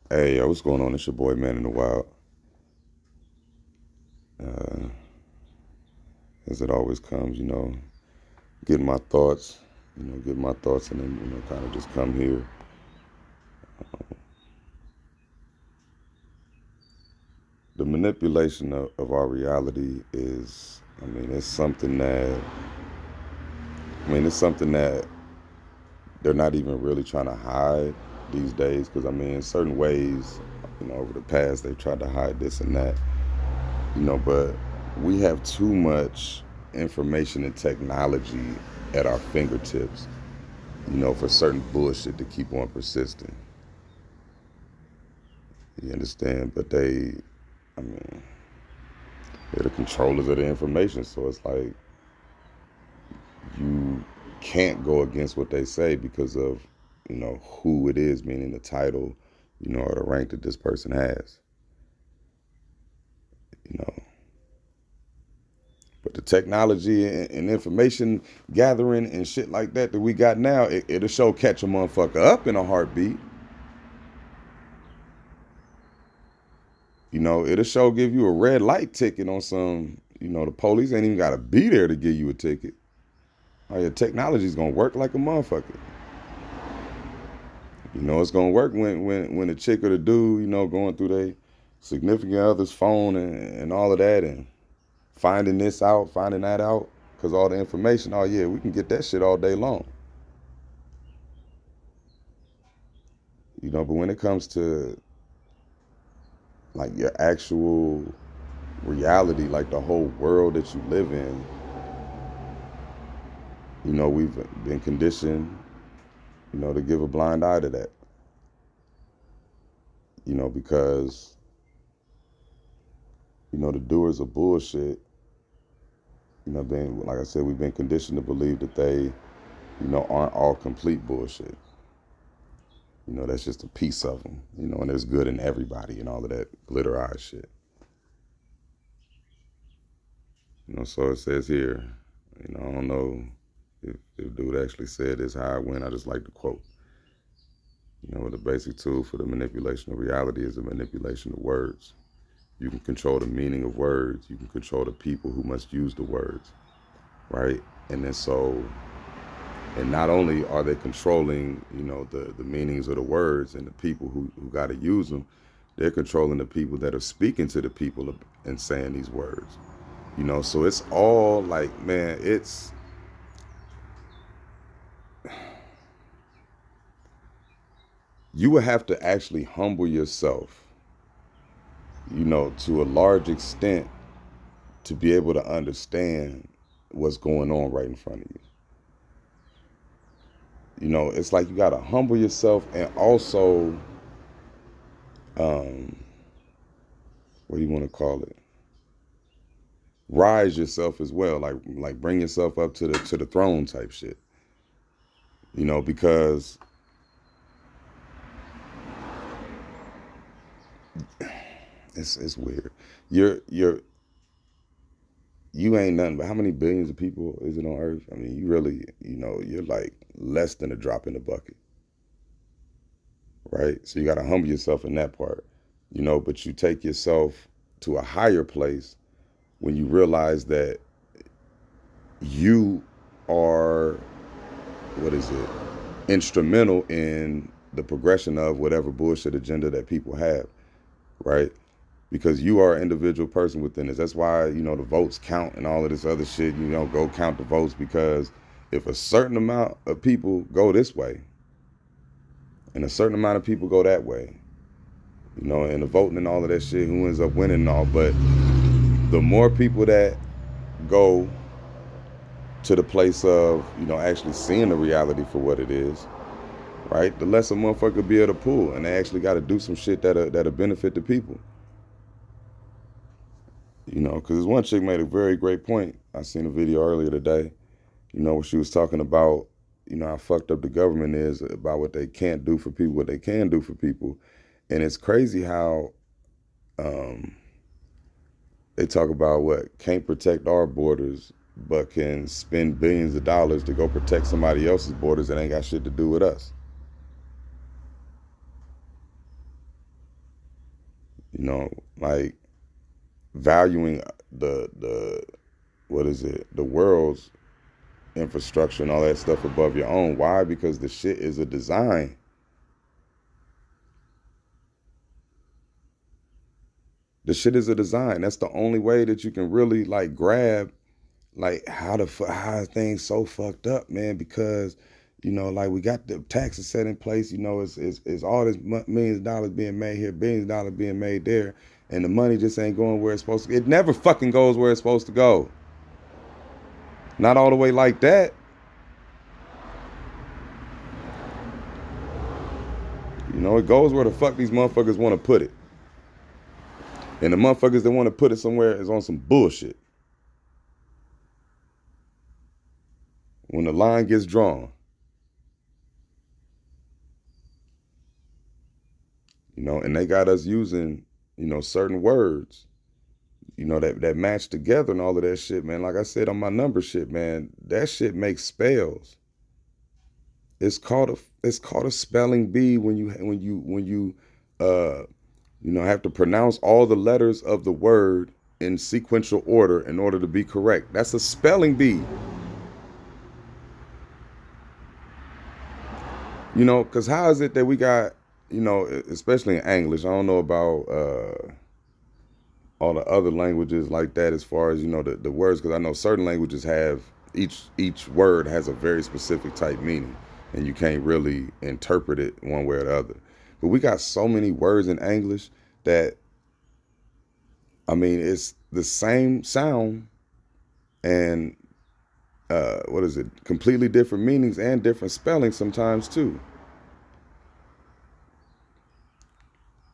Hey, what's going on? It's your boy, Man in the Wild. Uh, as it always comes, getting my thoughts, getting my thoughts, and then kind of just come here. The manipulation of our reality is, it's something that they're not even really trying to hide these days. Because in certain ways, over the past they've tried to hide this and that, but we have too much information and technology at our fingertips for certain bullshit to keep on persisting. You understand? But I mean, they're the controllers of the information. So it's like you can't go against what they say because of, who it is, meaning the title, or the rank that this person has, you know. But the technology and information gathering and shit like that we got now, it'll show catch a motherfucker up in a heartbeat. It'll show give you a red light ticket on some, the police ain't even got to be there to give you a ticket. Oh, your technology's going to work like a motherfucker. It's going to work when a chick or the dude, going through their significant other's phone and all of that and finding this out, finding that out, because all the information, oh yeah, we can get that shit all day long. But when it comes to like your actual reality, like the whole world that you live in, we've been conditioned, to give a blind eye to that. Because, the doers of bullshit, like I said, we've been conditioned to believe that they, aren't all complete bullshit. That's just a piece of them, and there's good in everybody and all of that glitter eye shit. So it says here, I don't know if dude actually said this, how it went. I just like to quote. The basic tool for the manipulation of reality is the manipulation of words. You can control the meaning of words. You can control the people who must use the words, right? And then and not only are they controlling, the meanings of the words and the people who got to use them, they're controlling the people that are speaking to the people and saying these words. So it's all like, man, you would have to actually humble yourself, to a large extent to be able to understand what's going on right in front of you. It's like you got to humble yourself and also, what do you want to call it? Rise yourself as well, like bring yourself up to the throne type shit. Because it's weird. You're you ain't nothing but how many billions of people is it on Earth? You really, you're like less than a drop in the bucket, right? So you got to humble yourself in that part, but you take yourself to a higher place when you realize that you are, what is it, instrumental in the progression of whatever bullshit agenda that people have, right? Because you are an individual person within this. That's why, the votes count and all of this other shit. Go count the votes, because if a certain amount of people go this way and a certain amount of people go that way, and the voting and all of that shit, who ends up winning and all, but the more people that go to the place of, actually seeing the reality for what it is, right, the less a motherfucker be able to pull, and they actually got to do some shit that'll benefit the people. Because one chick made a very great point. I seen a video earlier today, where she was talking about, how fucked up the government is about what they can't do for people, what they can do for people. And it's crazy how they talk about what can't protect our borders, but can spend billions of dollars to go protect somebody else's borders that ain't got shit to do with us. You know, like valuing the what is it? The world's infrastructure and all that stuff above your own. Why? Because the shit is a design. The shit is a design. That's the only way that you can really like grab like how things so fucked up, man. Because like we got the taxes set in place. It's all this millions of dollars being made here, billions of dollars being made there, and the money just ain't going where it's supposed to. It never fucking goes where it's supposed to go. Not all the way like that. It goes where the fuck these motherfuckers want to put it. And the motherfuckers that want to put it somewhere is on some bullshit. When the line gets drawn. And they got us using, certain words, that match together and all of that shit, man. Like I said on my number shit, man, that shit makes spells. It's called a spelling bee when you have to pronounce all the letters of the word in sequential order in order to be correct. That's a spelling bee. Because how is it that we got, especially in English, I don't know about all the other languages like that as far as, the words, because I know certain languages have, each word has a very specific type meaning, and you can't really interpret it one way or the other. But we got so many words in English that, it's the same sound and completely different meanings and different spellings sometimes too.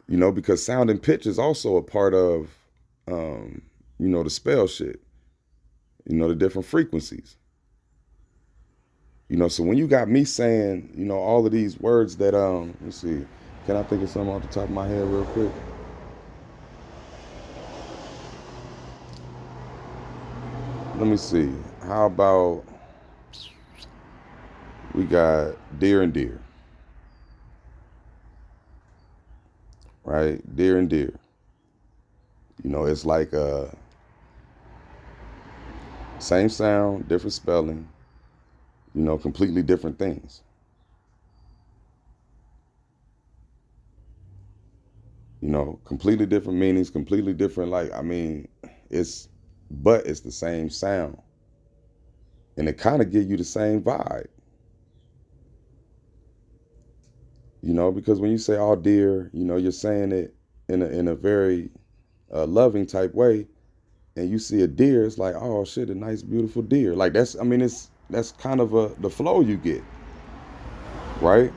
Because sound and pitch is also a part of, the spell shit. The different frequencies. So when you got me saying, all of these words that, let's see, can I think of something off the top of my head real quick? Let me see. How about we got dear and dear. Right? Dear and dear. It's like same sound, different spelling, completely different things. Completely different meanings, completely different, it's the same sound. And it kind of gives you the same vibe. Because when you say "oh dear," you're saying it in a very loving type way, and you see a deer, it's like, oh shit, a nice beautiful deer. Like that's kind of the flow you get, right?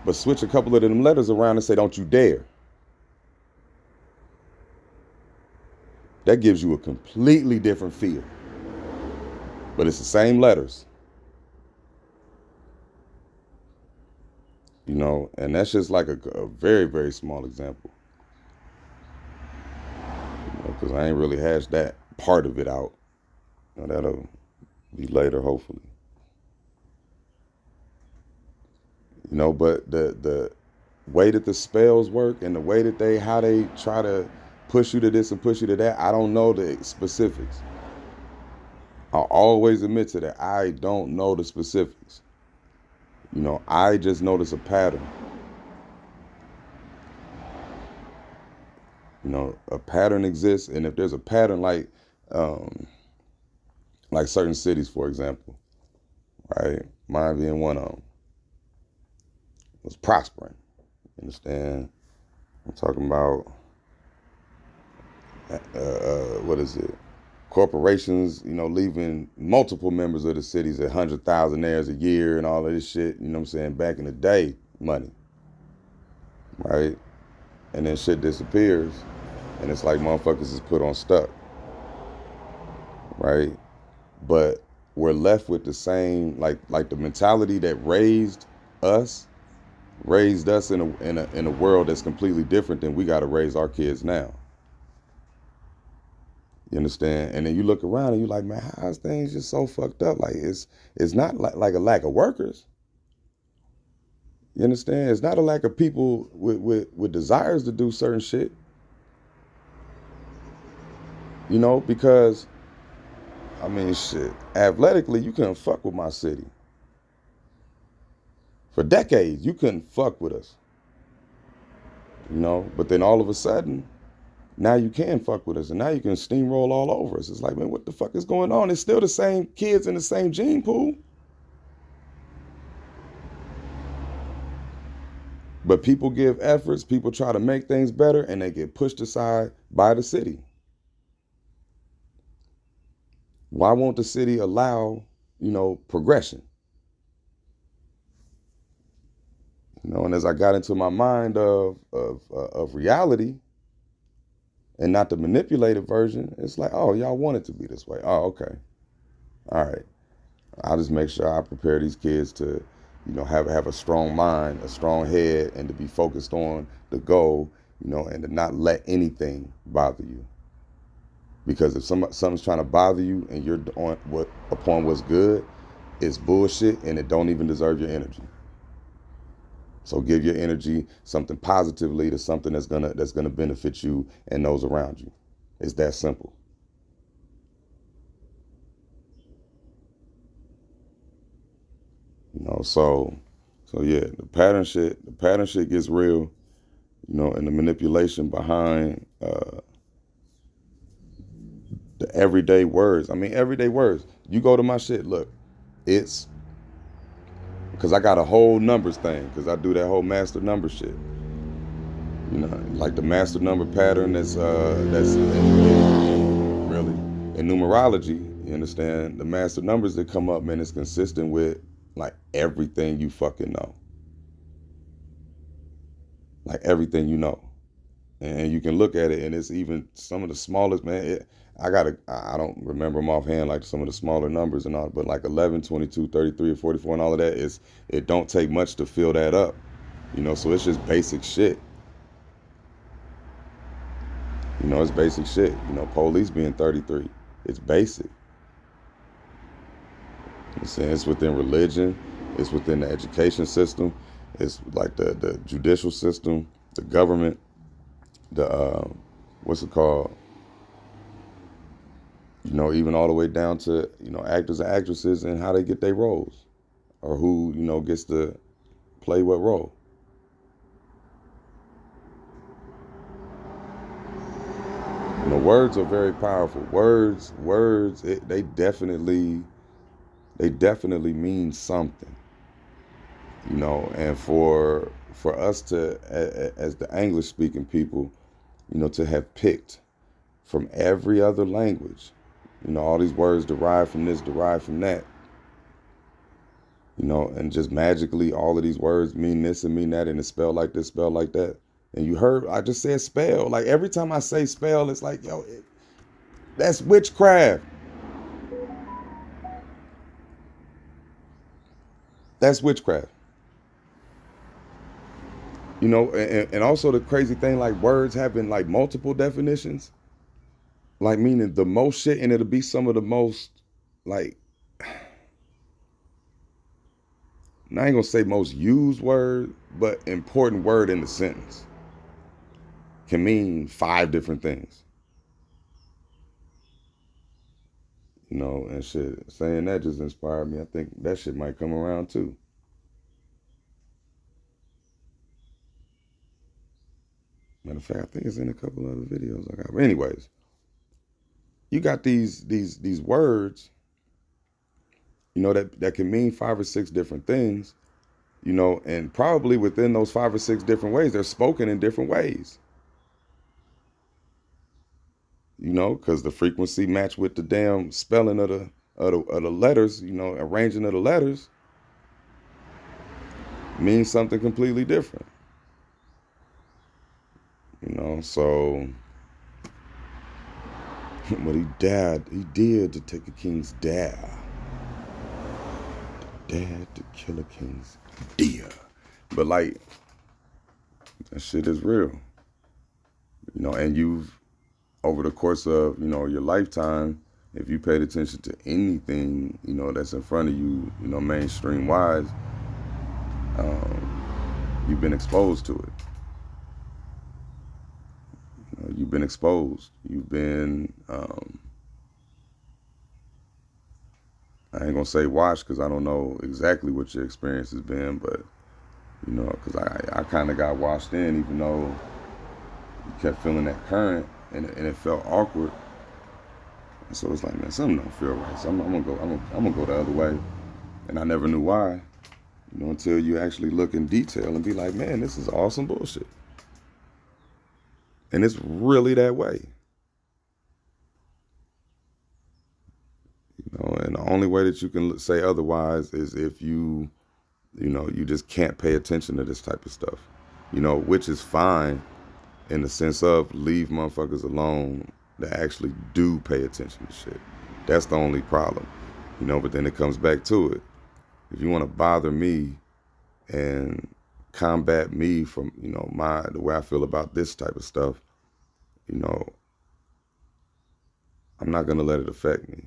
But switch a couple of them letters around and say "don't you dare." That gives you a completely different feel, but it's the same letters. And that's just like a very, very small example. Because I ain't really hashed that part of it out. That'll be later, hopefully. But the way that the spells work and the way that how they try to push you to this and push you to that, I don't know the specifics. I'll always admit to that. I don't know the specifics. I just notice a pattern. A pattern exists, and if there's a pattern like certain cities, for example, right? Mine being one of them, was prospering. You understand? I'm talking about what is it? Corporations, leaving multiple members of the cities at $100,000 a year and all of this shit. You know what I'm saying? Back in the day, money, right? And then shit disappears, and it's like motherfuckers is put on stuck, right? But we're left with the same, like the mentality that raised us in a world that's completely different than we got to raise our kids now. You understand? And then you look around and you're like, man, how's things just so fucked up? Like it's not like a lack of workers. You understand? It's not a lack of people with desires to do certain shit. You know, because I mean, shit, athletically, you couldn't fuck with my city. For decades, you couldn't fuck with us. You know, but then all of a sudden, now you can fuck with us, and now you can steamroll all over us. It's like, man, what the fuck is going on? It's still the same kids in the same gene pool. But people give efforts, people try to make things better, and they get pushed aside by the city. Why won't the city allow, progression? And as I got into my mind of reality and not the manipulated version, it's like, oh, y'all want it to be this way. Oh, okay. All right. I'll just make sure I prepare these kids to, have a strong mind, a strong head, and to be focused on the goal, and to not let anything bother you. Because if something's trying to bother you and you're upon what's good, it's bullshit and it don't even deserve your energy. So give your energy something positively to something that's gonna benefit you and those around you. It's that simple. So yeah, the pattern shit gets real, and the manipulation behind the everyday words. I mean, everyday words. You go to my shit, look, it's because I got a whole numbers thing, because I do that whole master number shit. Like the master number pattern that's really in numerology. You understand? The master numbers that come up, man, is consistent with like everything you fucking know. Like everything you know. And you can look at it, and it's even some of the smallest, man. I don't remember them offhand, like some of the smaller numbers and all, but like 11, 22, 33, and 44 and all of that, it don't take much to fill that up. So it's just basic shit. It's basic shit. Police being 33. It's basic. I'm saying it's within religion. It's within the education system. It's like the judicial system, the government, the, what's it called? Even all the way down to, actors and actresses and how they get their roles, or who, gets to play what role. Words are very powerful. Words, they definitely mean something. And for us to, as the English speaking people, to have picked from every other language, all these words derived from this, derived from that, and just magically all of these words mean this and mean that, and it's spelled like this, spelled like that. And you heard, I just said spell. Like every time I say spell, it's like, yo, that's witchcraft. That's witchcraft. And also the crazy thing, like words having like multiple definitions, like meaning the most shit, and it'll be some of the most, like, I ain't gonna say most used word, but important word in the sentence can mean 5 different things. And shit, saying that just inspired me. I think that shit might come around too. Matter of fact, I think it's in a couple other videos I got. But anyways, you got these words, that can mean 5 or 6 different things, and probably within those 5 or 6 different ways, they're spoken in different ways. Because the frequency match with the damn spelling of the letters, arranging of the letters means something completely different. So what he did to take a king's dare. Dare to kill a king's deer. But like, that shit is real. And you've, over the course of, your lifetime, if you paid attention to anything, that's in front of you, mainstream wise, you've been exposed to it. You've been exposed. You've been, I ain't gonna say watched because I don't know exactly what your experience has been, but you know, because I kind of got washed in, even though you kept feeling that current, and it felt awkward. And so it's like, man, something don't feel right. So I'm gonna go the other way, and I never knew why, you know, until you actually look in detail and be like, man, this is awesome bullshit, and it's really that way. You know, and the only way that you can say otherwise is if you know, you just can't pay attention to this type of stuff. You know, which is fine in the sense of leave motherfuckers alone that actually do pay attention to shit. That's the only problem. You know, but then it comes back to it. If you want to bother me and combat me from, you know, the way I feel about this type of stuff, you know, I'm not gonna let it affect me.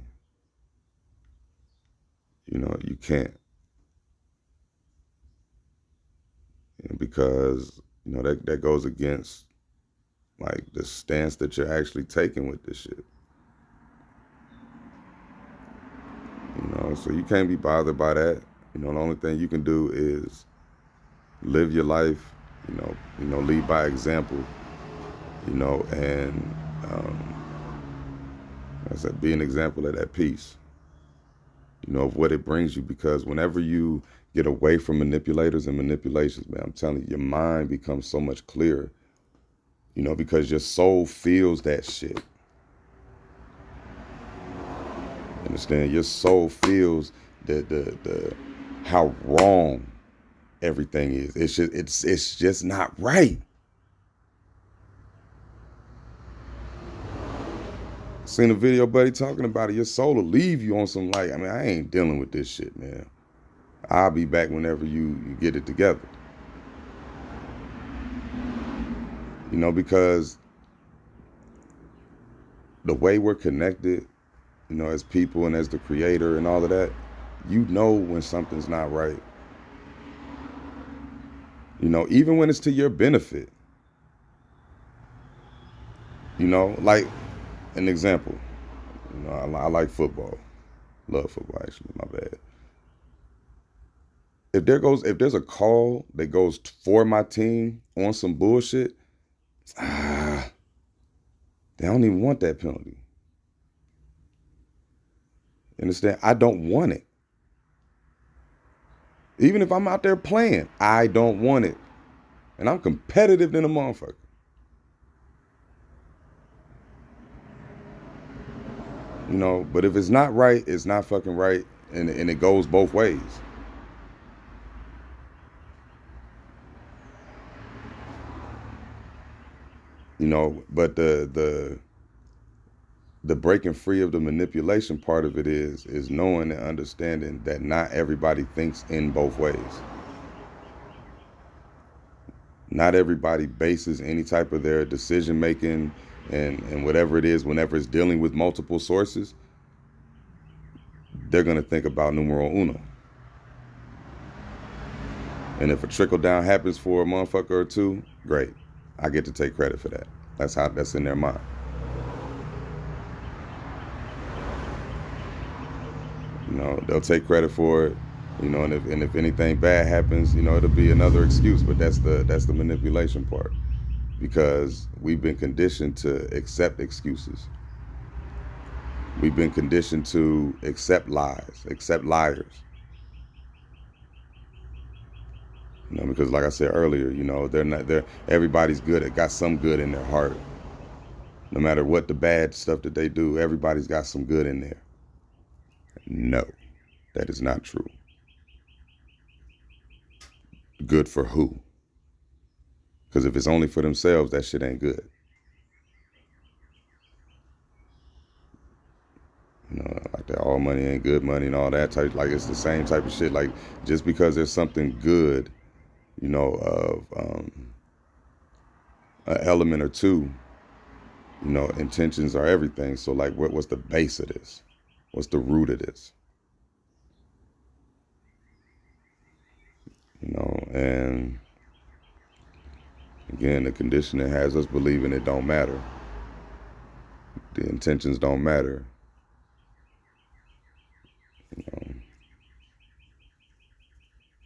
You know, you can't. Because, you know, that goes against like the stance that you're actually taking with this shit. You know, so you can't be bothered by that. You know, the only thing you can do is live your life, you know, lead by example, you know, and like I said, be an example of that peace, you know, of what it brings you. Because whenever you get away from manipulators and manipulations, man, I'm telling you, your mind becomes so much clearer, you know, because your soul feels that shit. Understand? Your soul feels the how wrong everything is. It's just not right. Seen a video, buddy, talking about it. Your soul will leave you on some like, I mean, I ain't dealing with this shit, man. I'll be back whenever you get it together. You know, because the way we're connected, you know, as people and as the creator and all of that, you know when something's not right. You know, even when it's to your benefit. You know, like an example. You know, I like football. Love football, actually. My bad. If there's a call that goes for my team on some bullshit, they don't even want that penalty. You understand? I don't want it. Even if I'm out there playing, I don't want it. And I'm competitive than a motherfucker. You know, but if it's not right, it's not fucking right. And it goes both ways. You know, but the breaking free of the manipulation part of it is knowing and understanding that not everybody thinks in both ways. Not everybody bases any type of their decision making and whatever it is, whenever it's dealing with multiple sources, they're going to think about numero uno. And if a trickle down happens for a motherfucker or two, great. I get to take credit for that. That's in their mind. You know, they'll take credit for it. You know, and if anything bad happens, you know, it'll be another excuse. But that's the manipulation part, because we've been conditioned to accept excuses. We've been conditioned to accept lies, accept liars. You know, because like I said earlier, you know, everybody's good. Got some good in their heart. No matter what the bad stuff that they do, everybody's got some good in there. No, that is not true. Good for who? Because if it's only for themselves, that shit ain't good. You know, like that all money ain't good money and all that type. Like it's the same type of shit. Like just because there's something good, you know, of an element or two, you know, intentions are everything. So like, what's the base of this? What's the root of this? You know, and again, the conditioning has us believing it don't matter. the intentions don't matter. You know,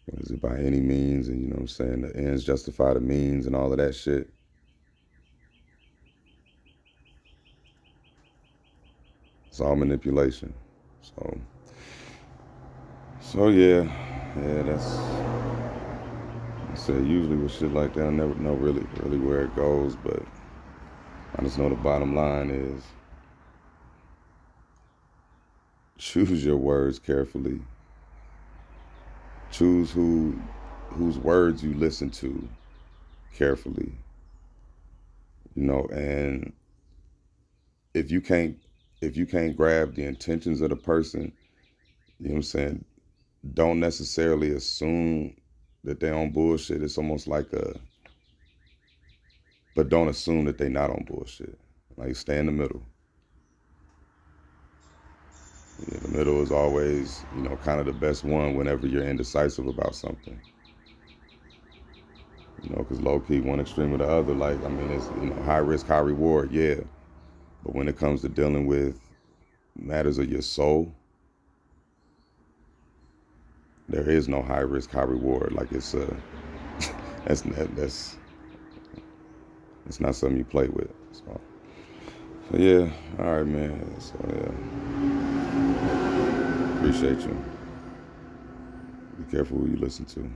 what is it, by any means? And you know what I'm saying, the ends justify the means and all of that shit. It's all manipulation. So yeah, I said usually with shit like that, I never know really where it goes, but I just know the bottom line is choose your words carefully. Choose whose words you listen to carefully. You know, and if you can't if you can't grab the intentions of the person, you know what I'm saying, don't necessarily assume that they're on bullshit. It's almost like but don't assume that they're not on bullshit. Like, stay in the middle. Yeah, the middle is always, you know, kind of the best one whenever you're indecisive about something. You know, because low key, one extreme or the other, like, I mean, it's, you know, high risk, high reward, yeah. But when it comes to dealing with matters of your soul, there is no high risk, high reward. Like, it's that's it's not something you play with. So yeah, all right, man. So yeah, appreciate you. Be careful who you listen to.